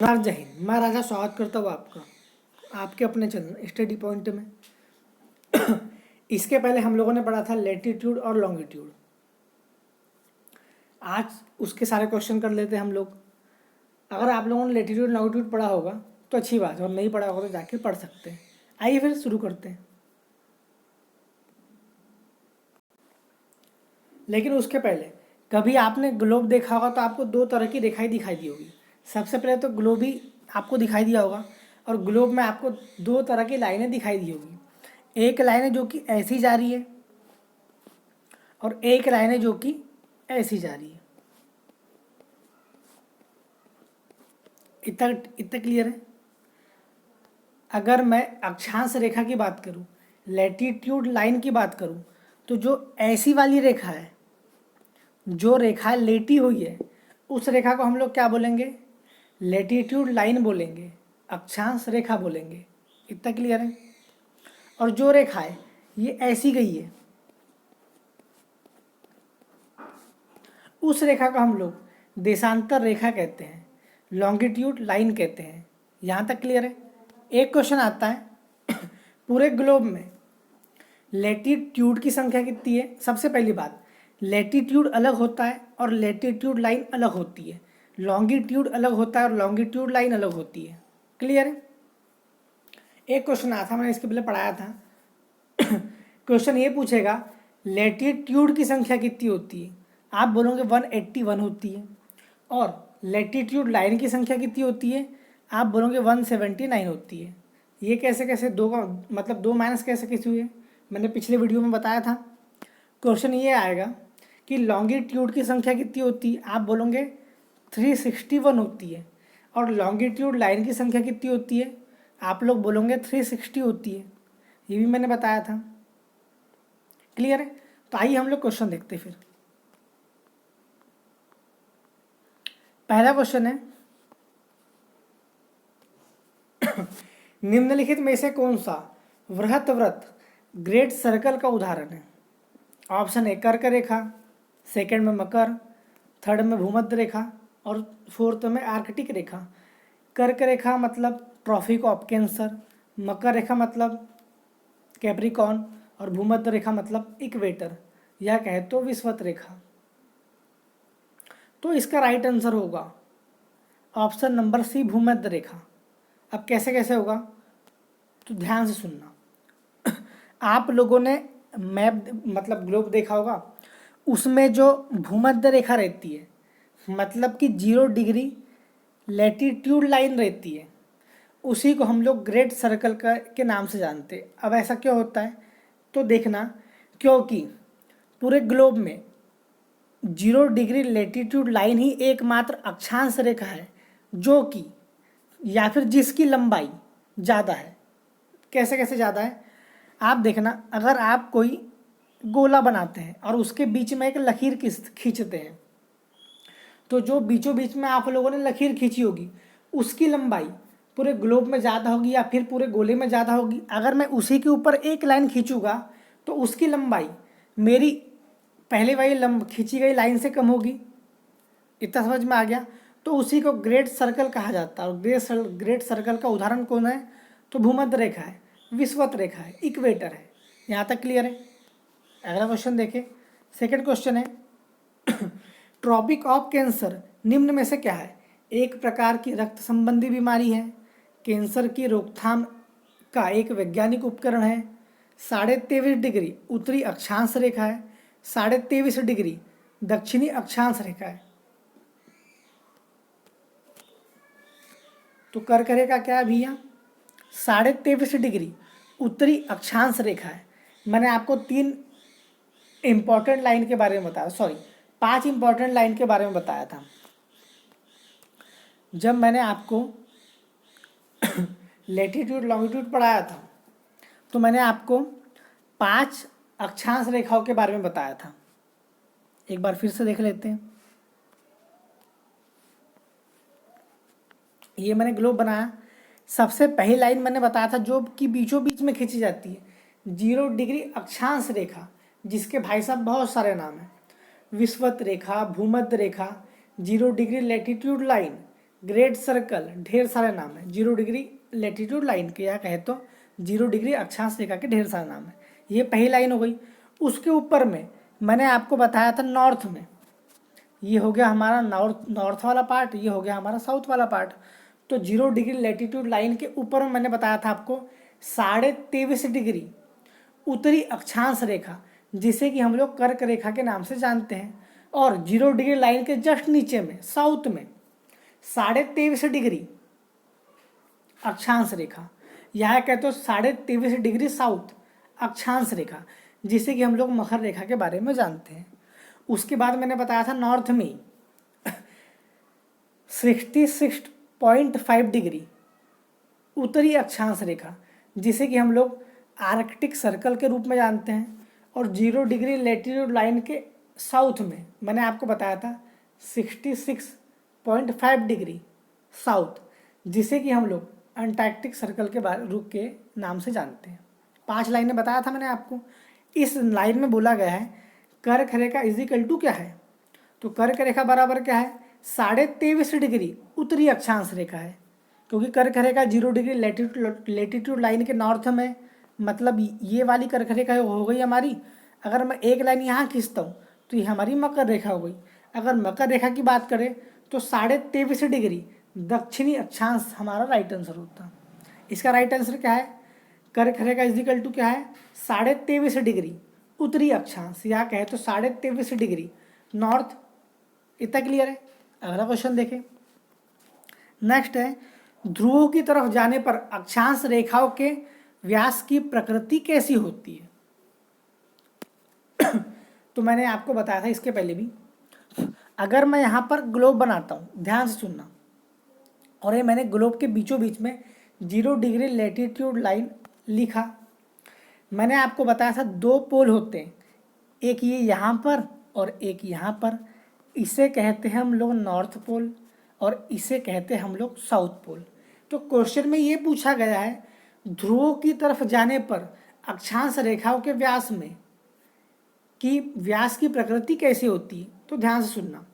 जय हिंद। मैं राजा स्वागत करता हूँ आपका आपके अपने चैनल स्टडी पॉइंट में। इसके पहले हम लोगों ने पढ़ा था लैटिट्यूड और लॉन्गिट्यूड। आज उसके सारे क्वेश्चन कर लेते हैं हम लोग। अगर आप लोगों ने लैटिट्यूड लॉन्गिट्यूड पढ़ा होगा तो अच्छी बात है, और नहीं पढ़ा होगा तो जाके पढ़ सकते हैं। आइए फिर शुरू करते हैं। लेकिन उसके पहले कभी आपने ग्लोब देखा होगा तो आपको दो तरह की रेखाएं दिखाई दी होगी। सबसे पहले तो ग्लोब ही आपको दिखाई दिया होगा, और ग्लोब में आपको दो तरह की लाइनें दिखाई दी होगी। एक लाइन है जो कि ऐसी जा रही है, और एक लाइन है जो कि ऐसी जा रही है। इतना इतना क्लियर है। अगर मैं अक्षांश रेखा की बात करूं, लैटिट्यूड लाइन की बात करूं, तो जो ऐसी वाली रेखा है, जो रेखा लेटी हुई है, उस रेखा को हम लोग क्या बोलेंगे? लैटिट्यूड लाइन बोलेंगे, अक्षांश रेखा बोलेंगे। इतना क्लियर है। और जो रेखा है ये ऐसी गई है, उस रेखा को हम लोग देशांतर रेखा कहते हैं, लॉन्गिट्यूड लाइन कहते हैं। यहाँ तक क्लियर है। एक क्वेश्चन आता है पूरे ग्लोब में लैटिट्यूड की संख्या कितनी है? सबसे पहली बात, लैटिट्यूड अलग होता है और लैटिट्यूड लाइन अलग होती है। लॉन्गिट्यूड अलग होता है और लॉन्गिट्यूड लाइन अलग होती है। क्लियर है। एक क्वेश्चन आया था, मैंने इसके पहले पढ़ाया था। क्वेश्चन ये पूछेगा लैटिट्यूड की संख्या कितनी होती है? आप बोलोगे 181 होती है। और लैटिट्यूड लाइन की संख्या कितनी होती है? आप बोलोगे 179 होती है। ये कैसे कैसे दो का मतलब दो माइनस कैसे कैसे हुए? मैंने पिछले वीडियो में बताया था। क्वेश्चन ये आएगा कि लॉन्गिट्यूड की संख्या कितनी होती है? आप बोलोगे 361 होती है। और लॉन्गिट्यूड लाइन की संख्या कितनी होती है? आप लोग बोलोगे 360 होती है। ये भी मैंने बताया था। क्लियर है। तो आइए हम लोग क्वेश्चन देखते हैं फिर। पहला क्वेश्चन है निम्नलिखित में से कौन सा वृहत वृत्त ग्रेट सर्कल का उदाहरण है? ऑप्शन ए कर्क रेखा, सेकंड में मकर, थर्ड में भूमध्य रेखा, और फोर्थ में आर्कटिक रेखा। कर्क रेखा मतलब ट्रॉपिक ऑफ कैंसर, मकर रेखा मतलब कैप्रिकॉन, और भूमध्य रेखा मतलब इक्वेटर, या कहे तो विषुवत रेखा। तो इसका राइट आंसर होगा ऑप्शन नंबर सी, भूमध्य रेखा। अब कैसे कैसे होगा तो ध्यान से सुनना। आप लोगों ने मैप मतलब ग्लोब देखा होगा, उसमें जो भूमध्य रेखा रहती है मतलब कि 0 डिग्री लैटिट्यूड लाइन रहती है, उसी को हम लोग ग्रेट सर्कल का के नाम से जानते हैं। अब ऐसा क्यों होता है तो देखना, क्योंकि पूरे ग्लोब में 0 डिग्री लैटिट्यूड लाइन ही एकमात्र अक्षांश रेखा है जो कि या फिर जिसकी लंबाई ज़्यादा है। कैसे कैसे ज़्यादा है आप देखना। अगर आप कोई गोला बनाते हैं और उसके बीच में एक लकीर खींचते हैं, तो जो बीचों बीच में आप लोगों ने लकीर खींची होगी उसकी लंबाई पूरे ग्लोब में ज़्यादा होगी या फिर पूरे गोले में ज़्यादा होगी। अगर मैं उसी के ऊपर एक लाइन खींचूंगा तो उसकी लंबाई मेरी पहले वाली खींची गई लाइन से कम होगी। इतना समझ में आ गया। तो उसी को ग्रेट सर्कल कहा जाता है। और ग्रेट सर्कल का उदाहरण कौन है तो भूमध्य रेखा है, विषुवत रेखा है, इक्वेटर है। यहाँ तक क्लियर है। अगला क्वेश्चन देखें। सेकंड क्वेश्चन है ट्रॉपिक ऑफ कैंसर निम्न में से क्या है? एक प्रकार की रक्त संबंधी बीमारी है, कैंसर की रोकथाम का एक वैज्ञानिक उपकरण है, 23.5 डिग्री उत्तरी अक्षांश रेखा है, 23.5 डिग्री दक्षिणी अक्षांश रेखा है। तो कर्क रेखा क्या है भैया? 23.5 डिग्री उत्तरी अक्षांश रेखा है। मैंने आपको 3 इंपॉर्टेंट लाइन के बारे में बताया, 5 इंपॉर्टेंट लाइन के बारे में बताया था जब मैंने आपको लैटिट्यूड लॉन्गिट्यूड पढ़ाया था। तो मैंने आपको 5 अक्षांश रेखाओं के बारे में बताया था। एक बार फिर से देख लेते हैं। ये मैंने ग्लोब बनाया। सबसे पहली लाइन मैंने बताया था जो कि बीचों बीच में खींची जाती है, 0 डिग्री अक्षांश रेखा, जिसके भाई साहब बहुत सारे नाम हैं। विषुवत रेखा, भूमध्य रेखा, 0 degree latitude line, great circle, ढेर सारे नाम है। 0 डिग्री लेटीट्यूड लाइन के, या कहे तो 0 डिग्री अक्षांश रेखा के ढेर सारे नाम है। ये पहली लाइन हो गई। उसके ऊपर में मैंने आपको बताया था नॉर्थ में, ये हो गया हमारा नॉर्थ वाला पार्ट, ये हो गया हमारा साउथ वाला पार्ट। तो 0 डिग्री लेटीट्यूड लाइन के ऊपर में मैंने बताया था आपको 23.5 डिग्री उत्तरी अक्षांश रेखा, जिसे कि हम लोग कर्क रेखा के नाम से जानते हैं। और 0 डिग्री लाइन के जस्ट नीचे में साउथ में 23.5 डिग्री अक्षांश रेखा, यह कहते हो 23.5 डिग्री साउथ अक्षांश रेखा, जिसे कि हम लोग मकर रेखा के बारे में जानते हैं। उसके बाद मैंने बताया था नॉर्थ में 66.5 डिग्री उत्तरी अक्षांश रेखा, जिसे कि हम लोग आर्कटिक सर्कल के रूप में जानते हैं। और 0 डिग्री लेटीट्यूड लाइन के साउथ में मैंने आपको बताया था 66.5 डिग्री साउथ, जिसे कि हम लोग अंटार्कटिक सर्कल के रूप के नाम से जानते हैं। 5 लाइनें बताया था मैंने आपको। इस लाइन में बोला गया है कर्क रेखा इजिकल टू क्या है, तो कर्क रेखा बराबर क्या है 23.5 डिग्री उत्तरी अक्षांश रेखा है, क्योंकि कर्क रेखा 0 डिग्री लेटीट्यूड लाइन के नॉर्थ में, मतलब ये वाली कर्क रेखा हो गई हमारी। अगर मैं एक लाइन यहाँ खींचता हूँ तो ये हमारी मकर रेखा हो गई। अगर मकर रेखा की बात करें तो 23.5 डिग्री दक्षिणी अक्षांश हमारा राइट आंसर होता है। इसका राइट आंसर क्या है, कर्क रेखा इजिकल टू क्या है 23.5 डिग्री उत्तरी अक्षांश, या कहे तो 23.5 डिग्री नॉर्थ। इतना क्लियर है। अगला क्वेश्चन देखें। नेक्स्ट है ध्रुवों की तरफ जाने पर अक्षांश रेखाओं के व्यास की प्रकृति कैसी होती है। तो मैंने आपको बताया था इसके पहले भी। अगर मैं यहाँ पर ग्लोब बनाता हूँ, ध्यान से सुनना, और ये मैंने ग्लोब के बीचों बीच में 0 डिग्री लेटीट्यूड लाइन लिखा। मैंने आपको बताया था 2 पोल होते हैं, एक ये यहाँ पर और एक यहाँ पर। इसे कहते हैं हम लोग नॉर्थ पोल और इसे कहते हैं हम लोग साउथ पोल। तो क्वेश्चन में ये पूछा गया है ध्रुवों की तरफ जाने पर अक्षांश रेखाओं के व्यास की प्रकृति कैसी होती है। तो ध्यान से सुनना,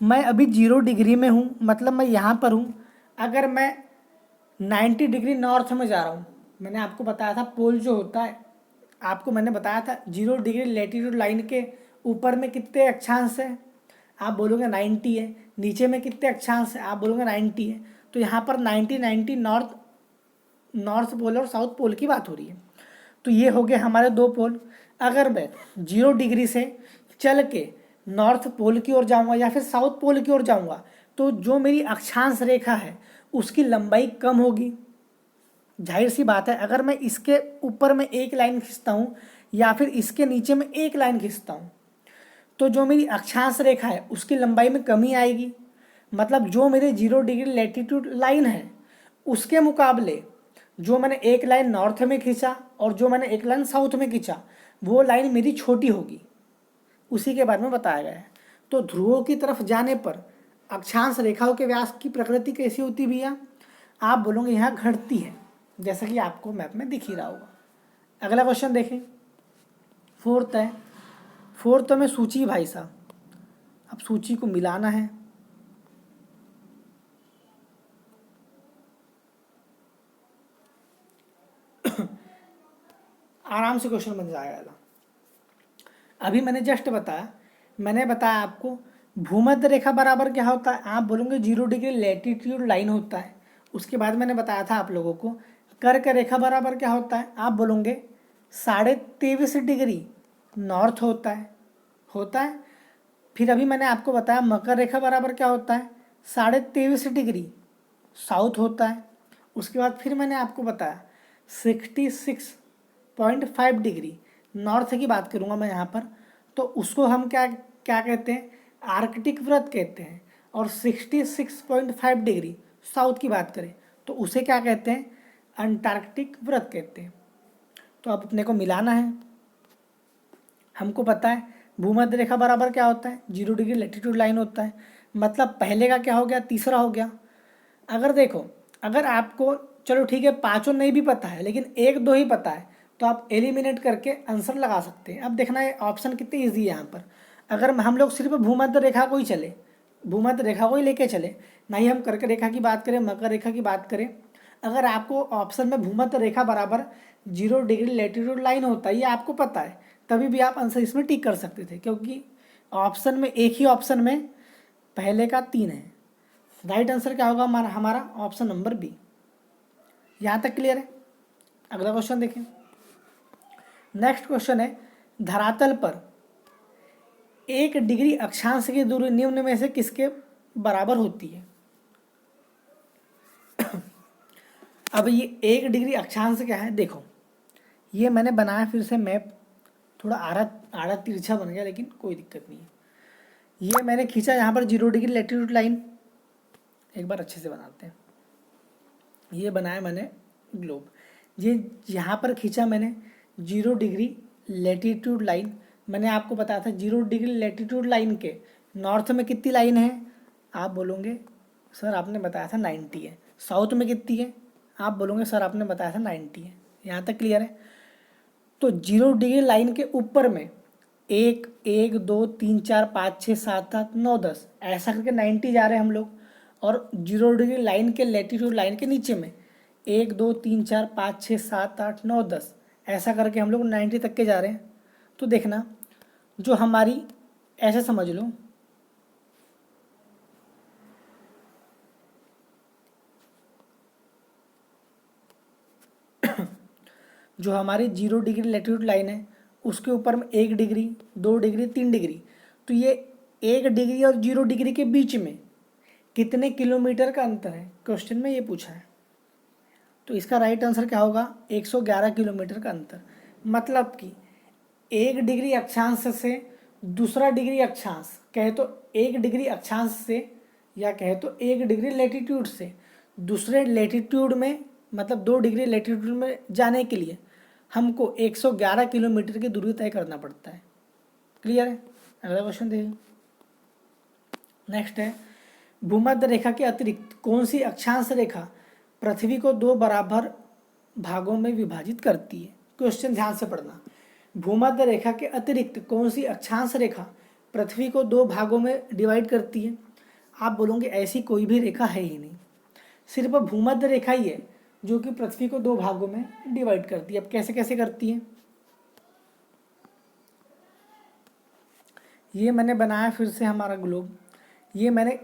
मैं अभी 0 डिग्री में हूँ, मतलब मैं यहाँ पर हूँ। अगर मैं 90 डिग्री नॉर्थ में जा रहा हूँ, मैंने आपको बताया था पोल जो होता है, आपको मैंने बताया था 0 डिग्री लेटीट्यूड लाइन के ऊपर में कितने अक्षांश है, आप बोलोगे 90 है। नीचे में कितने अक्षांश है, आप बोलोगे 90 है। तो यहाँ पर 90 नॉर्थ पोल और साउथ पोल की बात हो रही है। तो ये हो गए हमारे 2 पोल। अगर मैं 0 डिग्री से चल के नॉर्थ पोल की ओर जाऊँगा या फिर साउथ पोल की ओर जाऊँगा, तो जो मेरी अक्षांश रेखा है उसकी लंबाई कम होगी। जाहिर सी बात है, अगर मैं इसके ऊपर में एक लाइन खींचता हूँ या फिर इसके नीचे में एक लाइन खींचता हूँ, तो जो मेरी अक्षांश रेखा है उसकी लंबाई में कमी आएगी। मतलब जो मेरे 0 डिग्री लेटीट्यूड लाइन है उसके मुकाबले जो मैंने एक लाइन नॉर्थ में खींचा और जो मैंने एक लाइन साउथ में खींचा, वो लाइन मेरी छोटी होगी। उसी के बारे में बताया गया है। तो ध्रुवों की तरफ जाने पर अक्षांश रेखाओं के व्यास की प्रकृति कैसी होती भैया, आप बोलोगे यहाँ घटती है, जैसा कि आपको मैप में दिख ही रहा होगा। अगला क्वेश्चन देखें। 4th है। 4th में सूची भाई साहब, अब सूची को मिलाना है। आराम से क्वेश्चन बन जाएगा। अभी मैंने जस्ट बताया आपको भूमध्य रेखा बराबर क्या होता है, आप बोलोगे 0 डिग्री लेटीट्यूड लाइन होता है। उसके बाद मैंने बताया था आप लोगों को कर्क रेखा बराबर क्या होता है, आप बोलोगे 23.5 डिग्री नॉर्थ होता है। फिर अभी मैंने आपको बताया मकर रेखा बराबर क्या होता है 23.5 डिग्री साउथ होता है। उसके बाद फिर मैंने आपको बताया 66.5 डिग्री नॉर्थ की बात करूँगा मैं यहाँ पर, तो उसको हम क्या कहते हैं, आर्कटिक वृत्त कहते हैं। और 66.5 डिग्री साउथ की बात करें तो उसे क्या कहते हैं, अंटार्कटिक वृत्त कहते हैं। तो अब अपने को मिलाना है। हमको पता है भूमध्य रेखा बराबर क्या होता है 0 डिग्री लेटीट्यूड लाइन होता है। मतलब पहले का क्या हो गया, तीसरा हो गया। अगर देखो, अगर आपको चलो ठीक है 5 नहीं भी पता है लेकिन 1-2 ही पता है, तो आप एलिमिनेट करके आंसर लगा सकते हैं। अब देखना है ऑप्शन कितनी ईजी है यहाँ पर। अगर हम लोग सिर्फ भूमध्य रेखा को ही लेके चले, ना ही हम कर्क रेखा की बात करें, मकर रेखा की बात करें। अगर आपको ऑप्शन में भूमध्य रेखा बराबर 0 डिग्री लैटिट्यूड लाइन होता है, ये आपको पता है, तभी भी आप आंसर इसमें टिक कर सकते थे, क्योंकि ऑप्शन में एक ही ऑप्शन में पहले का 3 है। राइट आंसर क्या होगा हमारा ऑप्शन नंबर बी। यहाँ तक क्लियर है? अगला क्वेश्चन देखें। नेक्स्ट क्वेश्चन है, धरातल पर 1 डिग्री अक्षांश की दूरी निम्न में से किसके बराबर होती है? अब ये 1 डिग्री अक्षांश क्या है, देखो ये मैंने बनाया फिर से मैप, थोड़ा आड़ा तिरछा बन गया, लेकिन कोई दिक्कत नहीं है। ये मैंने खींचा यहाँ पर 0 डिग्री लैटिट्यूड लाइन, एक बार अच्छे से बनाते हैं। ये बनाया मैंने ग्लोब, ये यहाँ पर खींचा मैंने 0 डिग्री लैटिट्यूड लाइन। मैंने आपको बताया था 0 डिग्री लैटिट्यूड लाइन के नॉर्थ में कितनी लाइन है, आप बोलोगे सर आपने बताया था 90 है। साउथ में कितनी है, आप बोलोगे सर आपने बताया था 90 है। यहाँ तक क्लियर है? तो 0 डिग्री लाइन के ऊपर में 1 1 2 3 4 5 6 7 8 9 10 ऐसा करके 90 जा रहे हैं हम लोग, और 0 डिग्री लाइन के लैटिट्यूड लाइन के नीचे में 1 2 3 4 5 6 7 8 9 10 ऐसा करके हम लोग 90 तक के जा रहे हैं। तो देखना जो हमारी, ऐसे समझ लो जो हमारी 0 डिग्री लैटिट्यूड लाइन है उसके ऊपर में 1 डिग्री 2 डिग्री 3 डिग्री, तो ये 1 डिग्री और 0 डिग्री के बीच में कितने किलोमीटर का अंतर है, क्वेश्चन में ये पूछा है। तो इसका राइट आंसर क्या होगा, 111 किलोमीटर का अंतर। मतलब कि 1 डिग्री अक्षांश से दूसरा डिग्री अक्षांश, कहे तो 1 डिग्री अक्षांश से, या कहे तो 1 डिग्री लैटिट्यूड से दूसरे लैटिट्यूड में, मतलब 2 डिग्री लैटिट्यूड में जाने के लिए हमको 111 किलोमीटर की दूरी तय करना पड़ता है। क्लियर है? अगला क्वेश्चन देखिए। नेक्स्ट है, भूमध्य रेखा के अतिरिक्त कौन सी अक्षांश रेखा पृथ्वी को 2 बराबर भागों में विभाजित करती है? क्वेश्चन ध्यान से पढ़ना। भूमध्य रेखा के अतिरिक्त कौन सी अक्षांश रेखा पृथ्वी को 2 भागों में डिवाइड करती है? आप बोलोगे ऐसी कोई भी रेखा है ही नहीं, सिर्फ भूमध्य रेखा ही है जो कि पृथ्वी को 2 भागों में डिवाइड करती है। अब कैसे कैसे करती है, ये मैंने बनाया फिर से हमारा ग्लोब, ये मैंने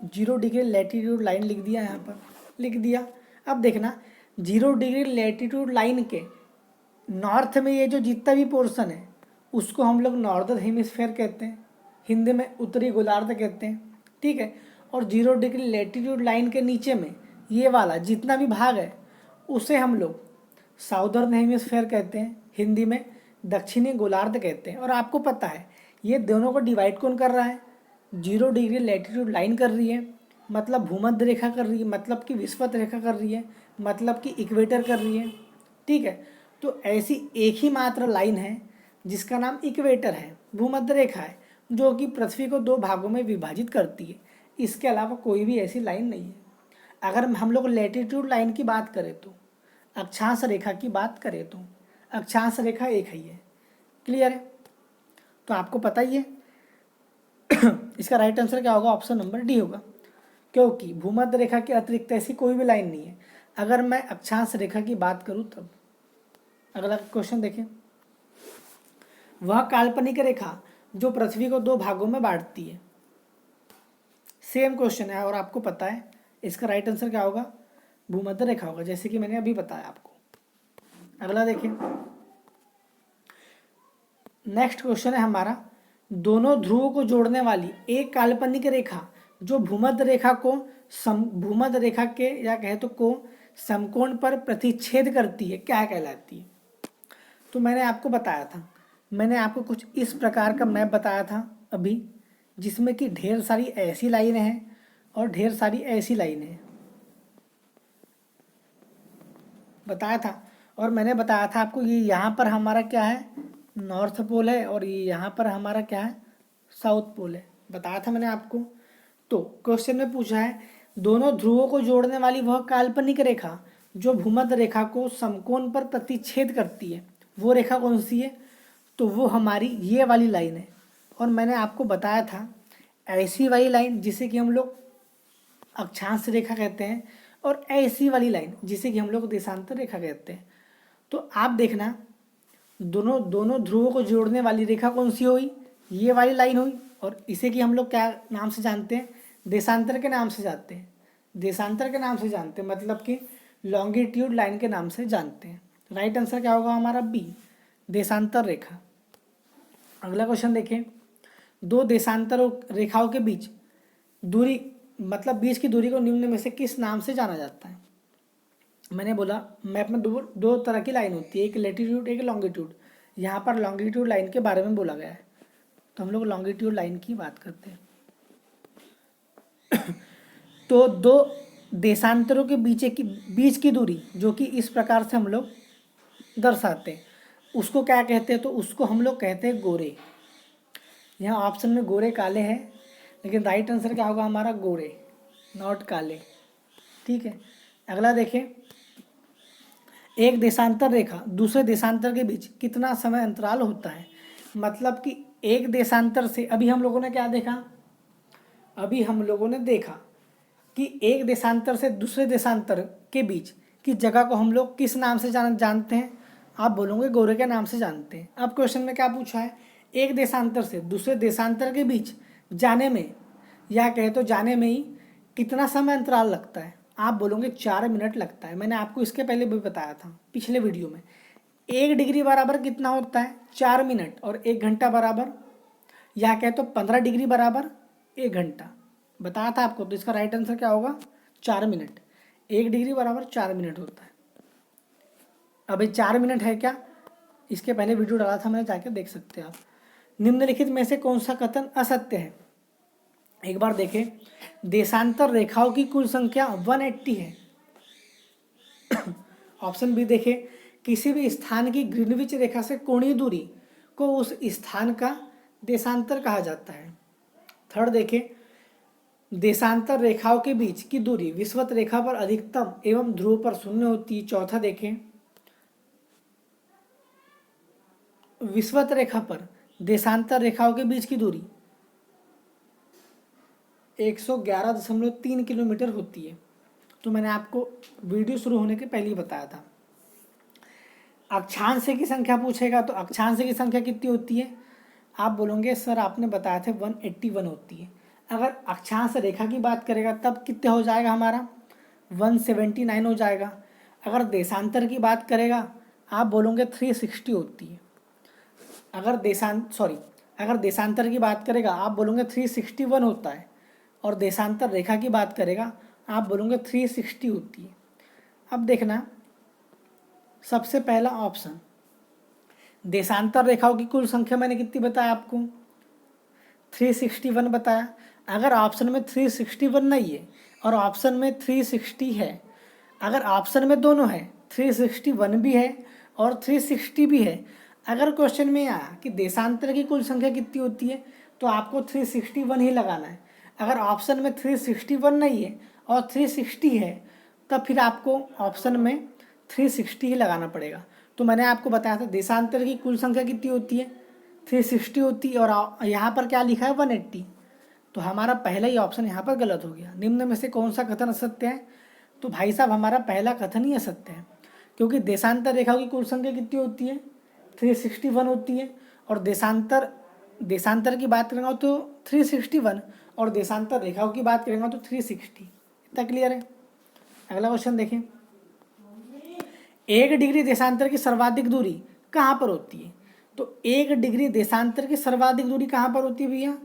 0 डिग्री लैटिट्यूड लाइन लिख दिया, यहाँ पर लिख दिया। अब देखना 0 डिग्री लैटिट्यूड लाइन के नॉर्थ में ये जो जितना भी पोर्शन है उसको हम लोग नॉर्दर्न हेमिस्फेयर कहते हैं, हिंदी में उत्तरी गोलार्ध कहते हैं, ठीक है। और 0 डिग्री लैटिट्यूड लाइन के नीचे में ये वाला जितना भी भाग है उसे हम लोग साउदर्न हेमिस्फेयर कहते हैं, हिंदी में दक्षिणी गोलार्ध कहते हैं। और आपको पता है ये दोनों को डिवाइड कौन कर रहा है, 0 डिग्री लैटिट्यूड लाइन कर रही है, मतलब भूमध्य रेखा कर रही है, मतलब कि विषुवत रेखा कर रही है, मतलब कि इक्वेटर कर रही है, ठीक है। तो ऐसी एक ही मात्र लाइन है जिसका नाम इक्वेटर है, भूमध्य रेखा है, जो कि पृथ्वी को 2 भागों में विभाजित करती है। इसके अलावा कोई भी ऐसी लाइन नहीं है। अगर हम लोग लैटिट्यूड लाइन की बात करें तो, अक्षांश रेखा की बात करें तो अक्षांश रेखा एक ही है। क्लियर है? तो आपको पता ही है इसका राइट आंसर क्या होगा, ऑप्शन नंबर डी होगा, क्योंकि भूमध्य रेखा के अतिरिक्त ऐसी कोई भी लाइन नहीं है अगर मैं अक्षांश रेखा की बात करूं तब। अगला क्वेश्चन देखें, वह काल्पनिक रेखा जो पृथ्वी को 2 भागों में बांटती है। सेम क्वेश्चन है और आपको पता है इसका राइट आंसर क्या होगा, भूमध्य रेखा होगा, जैसे कि मैंने अभी बताया आपको। अगला देखें, नेक्स्ट क्वेश्चन है हमारा, दोनों ध्रुवों को जोड़ने वाली एक काल्पनिक रेखा जो भूमध्य रेखा के या कहे तो को समकोण पर प्रतिच्छेद करती है क्या कहलाती है? तो मैंने आपको बताया था, मैंने आपको कुछ इस प्रकार का मैप बताया था अभी, जिसमें कि ढेर सारी ऐसी लाइनें हैं और ढेर सारी ऐसी लाइनें हैं, बताया था। और मैंने बताया था आपको ये यहाँ पर हमारा क्या है, नॉर्थ पोल है, और ये यहाँ पर हमारा क्या है, साउथ पोल है, बताया था मैंने आपको। तो क्वेश्चन में पूछा है दोनों ध्रुवों को जोड़ने वाली वह काल्पनिक रेखा जो भूमध्य रेखा को समकोण पर प्रतिच्छेद करती है, वो रेखा कौन सी है? तो वो हमारी ये वाली लाइन है। और मैंने आपको बताया था ऐसी वाली लाइन जिसे कि हम लोग अक्षांश रेखा कहते हैं, और ऐसी वाली लाइन जिसे कि हम लोग देशांतर रेखा कहते हैं। तो आप देखना, दोनों दोनों ध्रुवों को जोड़ने वाली रेखा कौन सी हुई? ये वाली लाइन हुई, और इसे कि हम लोग क्या नाम से जानते हैं? देशांतर के नाम से जानते हैं। देशांतर के नाम से जानते हैं, मतलब कि लॉन्गिट्यूड लाइन के नाम से जानते हैं। राइट आंसर क्या होगा हमारा? बी, देशांतर रेखा। अगला क्वेश्चन देखें, दो देशांतर रेखाओं के बीच दूरी, मतलब बीच की दूरी को निम्न में से किस नाम से जाना जाता है? मैंने बोला मैप में दो तरह की लाइन होती है, एक लेटीट्यूड एक लॉन्गिट्यूड। यहाँ पर लॉन्गिट्यूड लाइन के बारे में बोला गया है, तो हम लोग लॉन्गिट्यूड लाइन की बात करते हैं। तो दो देशांतरों के बीच की दूरी जो कि इस प्रकार से हम लोग दर्शाते हैं, उसको क्या कहते हैं? तो उसको हम लोग कहते हैं गोरे। यहाँ ऑप्शन में गोरे काले हैं, लेकिन राइट आंसर क्या होगा हमारा? गोरे, नॉट काले। ठीक है, अगला देखें, एक देशांतर रेखा दूसरे देशांतर के बीच कितना समय अंतराल होता है? मतलब कि एक देशांतर से, अभी हम लोगों ने क्या देखा? अभी हम लोगों ने देखा कि एक देशांतर से दूसरे देशांतर के बीच की जगह को हम लोग किस नाम से जानते हैं? आप बोलोगे गोरे के नाम से जानते हैं। अब क्वेश्चन में क्या पूछा है? एक देशांतर से दूसरे देशांतर के बीच जाने में, या कहे तो जाने में ही कितना समय अंतराल लगता है? आप बोलोगे 4 मिनट लगता है। मैंने आपको इसके पहले भी बताया था पिछले वीडियो में। 1 डिग्री बराबर कितना होता है? 4 मिनट, और 1 घंटा बराबर, या कहे तो 15 डिग्री बराबर 1 घंटा बताया था आपको। तो इसका राइट आंसर क्या होगा? 4 मिनट। 1 डिग्री बराबर 4 मिनट होता है। अभी 4 मिनट है क्या? इसके पहले वीडियो डाला था मैंने, जाके देख सकते हैं आप। निम्नलिखित में से कौन सा कथन असत्य है? एक बार देखें, देशांतर रेखाओं की कुल संख्या 180 है। ऑप्शन बी देखें, किसी भी स्थान की ग्रीनविच रेखा से कोणीय दूरी को उस स्थान का देशांतर कहा जाता है। थर्ड देखें, देशांतर रेखाओं के बीच की दूरी विषुवत रेखा पर अधिकतम एवं ध्रुव पर शून्य होती है। चौथा देखें, विषुवत रेखा पर देशांतर रेखाओं के बीच की दूरी 111.3 किलोमीटर होती है। तो मैंने आपको वीडियो शुरू होने के पहले ही बताया था। अक्षांश की संख्या पूछेगा तो अक्षांश की संख्या कितनी होती है? आप बोलोगे सर आपने बताया था 181 होती है। अगर अक्षांश रेखा की बात करेगा तब कितने हो जाएगा हमारा? 179 हो जाएगा। अगर देशांतर की बात करेगा आप बोलोगे 360 होती है। अगर देशांतर की बात करेगा आप बोलोगे 361 होता है, और देशांतर रेखा की बात करेगा आप बोलोगे 360 होती है। अब देखना, सबसे पहला ऑप्शन, देशांतर रेखाओं की कुल संख्या मैंने कितनी बताया आपको? 361 बताया। अगर ऑप्शन में 361 नहीं है और ऑप्शन में 360 है, अगर ऑप्शन में दोनों है, 361 भी है और 360 भी है, अगर क्वेश्चन में आया कि देशांतर की कुल संख्या कितनी होती है, तो आपको 361 ही लगाना है। अगर ऑप्शन में 361 नहीं है और 360 है, तब फिर आपको ऑप्शन में 360 ही लगाना पड़ेगा। तो मैंने आपको बताया था देशांतर की कुल संख्या कितनी होती है? 360 होती है, और यहाँ पर क्या लिखा है? 180। तो हमारा पहला ही ऑप्शन यहाँ पर गलत हो गया। निम्न में से कौन सा कथन असत्य है? तो भाई साहब हमारा पहला कथन ही असत्य है, क्योंकि देशांतर रेखाओं की कुल संख्या कितनी होती है? 361 होती है, और देशांतर की बात करेंगे तो 361, और देशांतर रेखाओं की बात करेंगे तो 360। इतना क्लियर है? अगला क्वेश्चन देखें, 1 डिग्री देशांतर की सर्वाधिक दूरी कहाँ पर होती है? तो 1 डिग्री देशांतर की सर्वाधिक दूरी कहाँ पर होती है भैया?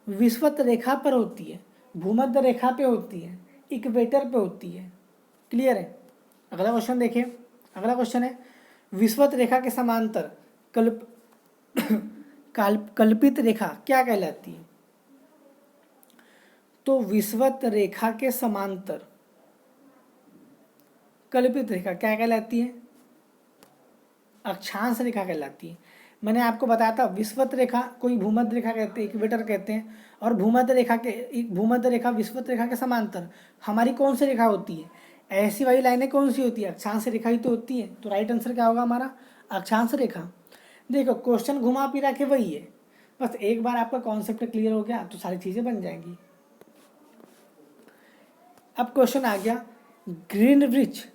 विषुवत रेखा पर होती है, भूमध्य रेखा पे होती है, इक्वेटर पे होती है। क्लियर है? अगला क्वेश्चन देखें। अगला क्वेश्चन है, विषुवत रेखा के समांतर कल्पित रेखा क्या कहलाती है? तो विषुवत रेखा के समांतर कल्पित रेखा क्या कहलाती है? अक्षांश रेखा कहलाती है। मैंने आपको बताया था विषुवत रेखा कोई भूमध्य रेखा कहते हैं, इक्वेटर कहते हैं, और भूमध्य रेखा विषुवत रेखा के समांतर हमारी कौन सी रेखा होती है? ऐसी वाली लाइनें कौन सी होती है? अक्षांश रेखा ही तो होती है। तो राइट आंसर क्या होगा हमारा? अक्षांश रेखा। देखो क्वेश्चन घुमा फिरा के वही है, बस एक बार आपका कॉन्सेप्ट क्लियर हो गया तो सारी चीज़ें बन जाएंगी। अब क्वेश्चन आ गया, ग्रीनविच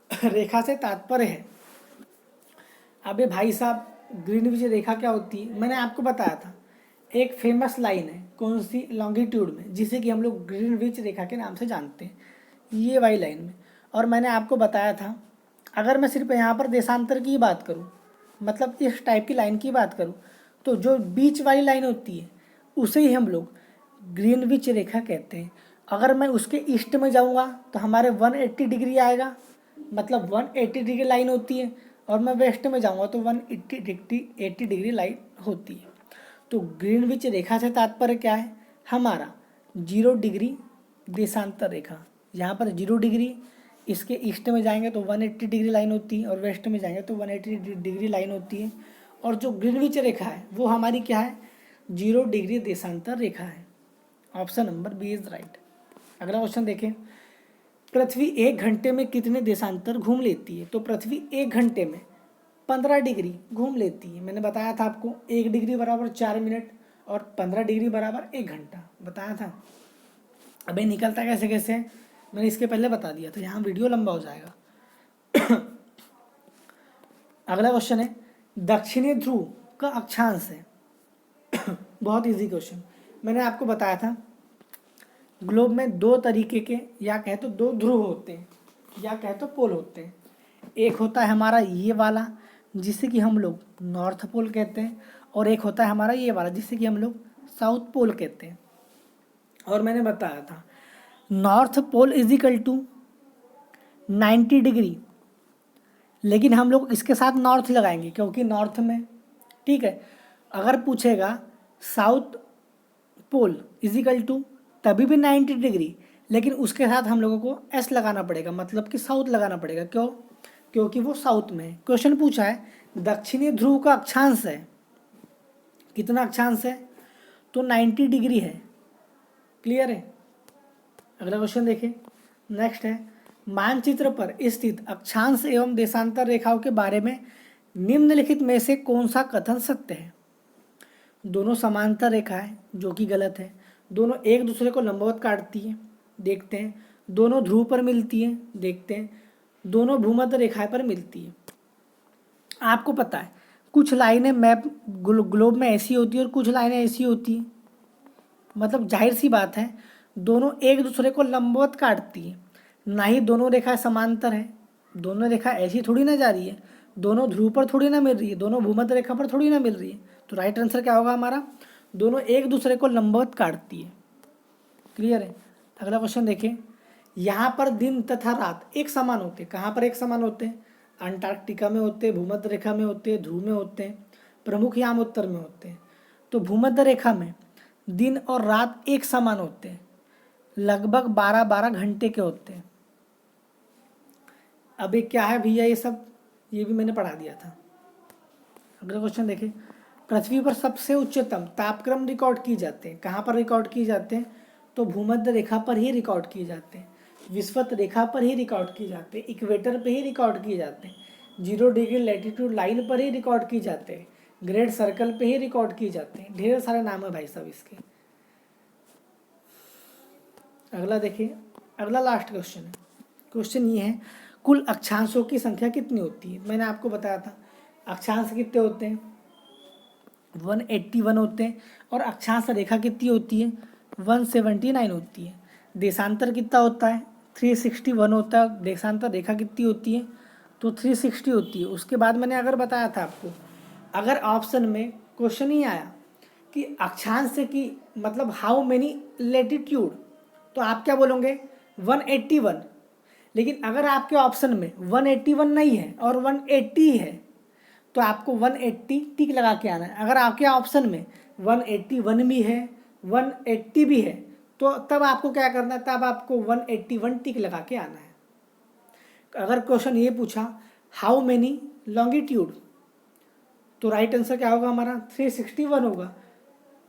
रेखा से तात्पर्य है। अबे भाई साहब, ग्रीनविच रेखा क्या होती है? मैंने आपको बताया था, एक फेमस लाइन है, कौन सी, लॉन्गिट्यूड में, जिसे कि हम लोग ग्रीनविच रेखा के नाम से जानते हैं, ये वाली लाइन में। और मैंने आपको बताया था, अगर मैं सिर्फ यहाँ पर देशांतर की बात करूँ, मतलब इस टाइप की लाइन की बात करूँ, तो जो बीच वाली लाइन होती है उसे ही हम लोग ग्रीनविच रेखा कहते हैं। अगर मैं उसके ईस्ट में जाऊँगा तो हमारे 180 डिग्री आएगा, मतलब 180 डिग्री लाइन होती है, और मैं वेस्ट में जाऊँगा तो 180 डिग्री लाइन होती है। तो ग्रीनविच रेखा से तात्पर्य क्या है? हमारा 0 डिग्री देशांतर रेखा। यहाँ पर 0 डिग्री, इसके ईस्ट में जाएंगे तो 180 डिग्री लाइन होती है, और वेस्ट में जाएंगे तो 180 डिग्री लाइन होती है। और जो ग्रीनविच रेखा है वो हमारी क्या है? 0 डिग्री देशांतर रेखा है। Option number B is right. अगला क्वेश्चन देखें, पृथ्वी 1 घंटे में कितने देशांतर घूम लेती है? तो पृथ्वी 1 घंटे में 15 डिग्री घूम लेती है। मैंने बताया था आपको, 1 डिग्री बराबर 4 मिनट और 15 डिग्री बराबर 1 घंटा बताया था। अबे निकलता कैसे कैसे, मैंने इसके पहले बता दिया था, यहाँ वीडियो लंबा हो जाएगा। अगला क्वेश्चन है, दक्षिणी ध्रुव का अक्षांश है। बहुत इजी क्वेश्चन, मैंने आपको बताया था, ग्लोब में 2 तरीके के, या कहे तो 2 ध्रुव होते हैं, या कहे तो पोल होते हैं। एक होता है हमारा ये वाला, जिसे कि हम लोग नॉर्थ पोल कहते हैं, और एक होता है हमारा ये वाला, जिसे कि हम लोग साउथ पोल कहते हैं। और मैंने बताया था, north pole is equal to 90 degree, लेकिन हम लोग इसके साथ नॉर्थ लगाएंगे क्योंकि नॉर्थ में, ठीक है। अगर पूछेगा south pole is equal to, तभी भी 90 डिग्री, लेकिन उसके साथ हम लोगों को एस लगाना पड़ेगा, मतलब कि साउथ लगाना पड़ेगा। क्यों? क्योंकि वो साउथ में है। क्वेश्चन पूछा है दक्षिणी ध्रुव का अक्षांश है, कितना अक्षांश है? तो 90 डिग्री है। क्लियर है? अगला क्वेश्चन देखें, नेक्स्ट है, मानचित्र पर स्थित अक्षांश एवं देशांतर रेखाओं के बारे में निम्नलिखित में से कौन सा कथन सत्य है? दोनों समांतर रेखा है, जो कि गलत है। दोनों एक दूसरे को लंबवत काटती है, देखते हैं। दोनों ध्रुव पर मिलती हैं, देखते हैं। दोनों भूमध्य रेखा पर मिलती है। आपको पता है कुछ लाइनें मैप ग्लोब में ऐसी होती है और कुछ लाइनें ऐसी होती हैं, मतलब जाहिर सी बात है दोनों एक दूसरे को लंबवत काटती है, ना ही दोनों रेखाएं समांतर है। दोनों रेखा ऐसी थोड़ी ना जा रही है, दोनों ध्रुव पर थोड़ी ना मिल रही है, दोनों भूमध्य रेखा पर थोड़ी ना मिल रही है। तो राइट आंसर क्या होगा हमारा? दोनों एक दूसरे को लंबवत काटती है। क्लियर है? अगला क्वेश्चन देखें, यहाँ पर दिन तथा रात एक समान होते हैं। कहाँ पर एक समान होते हैं? अंटार्कटिका में होते हैं, भूमध्य रेखा में होते हैं, ध्रुव में होते हैं, प्रमुख याम उत्तर में होते हैं। तो भूमध्य रेखा में दिन और रात एक समान होते हैं, लगभग 12-12 घंटे के होते हैं। अभी क्या है भैया ये सब, ये भी मैंने पढ़ा दिया था। अगला क्वेश्चन देखें, पृथ्वी पर सबसे उच्चतम तापक्रम रिकॉर्ड किए जाते हैं। कहाँ पर रिकॉर्ड किए जाते हैं? तो भूमध्य रेखा पर ही रिकॉर्ड किए जाते हैं, विषुवत रेखा पर ही रिकॉर्ड किए जाते हैं, इक्वेटर पे ही रिकॉर्ड किए जाते हैं, 0 डिग्री लैटिट्यूड लाइन पर ही रिकॉर्ड किए जाते हैं, ग्रेट सर्कल पे ही रिकॉर्ड किए जाते हैं। ढेर सारे नाम है भाई साहब इसके। अगला देखिए, अगला लास्ट क्वेश्चन है। क्वेश्चन ये है, कुल अक्षांशों की संख्या कितनी होती है? मैंने आपको बताया था अक्षांश कितने होते हैं, 181 होते हैं, और अक्षांश रेखा कितनी होती है? 179 होती है। देशांतर कितना होता है? 361 होता है। देशांतर रेखा कितनी होती है? तो 360 होती है। उसके बाद मैंने अगर बताया था आपको, अगर ऑप्शन में क्वेश्चन ही आया कि अक्षांश की मतलब हाउ मेनी लेटीट्यूड, तो आप क्या बोलोगे? 181। लेकिन अगर आपके ऑप्शन में 181 नहीं है और 180 है, तो आपको 180 टिक लगा के आना है। अगर आपके ऑप्शन में 181 भी है, 180 भी है, तो तब आपको क्या करना है? तब आपको 181 टिक लगा के आना है। अगर क्वेश्चन ये पूछा हाउ मेनी लॉन्गिट्यूड, तो राइट आंसर क्या होगा हमारा? 361 होगा।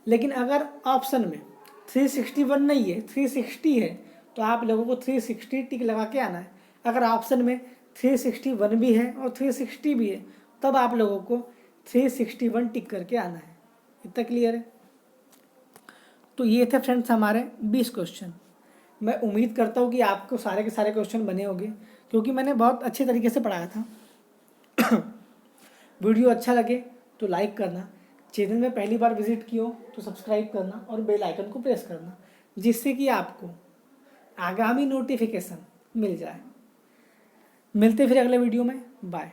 लेकिन अगर ऑप्शन में 361 नहीं है, 360 है, तो आप लोगों को 360 टिक लगा के आना है। अगर ऑप्शन में 361 भी है और 360 भी है, तब आप लोगों को 361 टिक करके आना है। इतना क्लियर है? तो ये थे फ्रेंड्स हमारे 20 क्वेश्चन। मैं उम्मीद करता हूँ कि आपको सारे के सारे क्वेश्चन बने होंगे, क्योंकि मैंने बहुत अच्छे तरीके से पढ़ाया था। वीडियो अच्छा लगे तो लाइक करना, चैनल में पहली बार विजिट किए हो तो सब्सक्राइब करना और बेल आइकन को प्रेस करना, जिससे कि आपको आगामी नोटिफिकेशन मिल जाए। मिलते फिर अगले वीडियो में, बाय।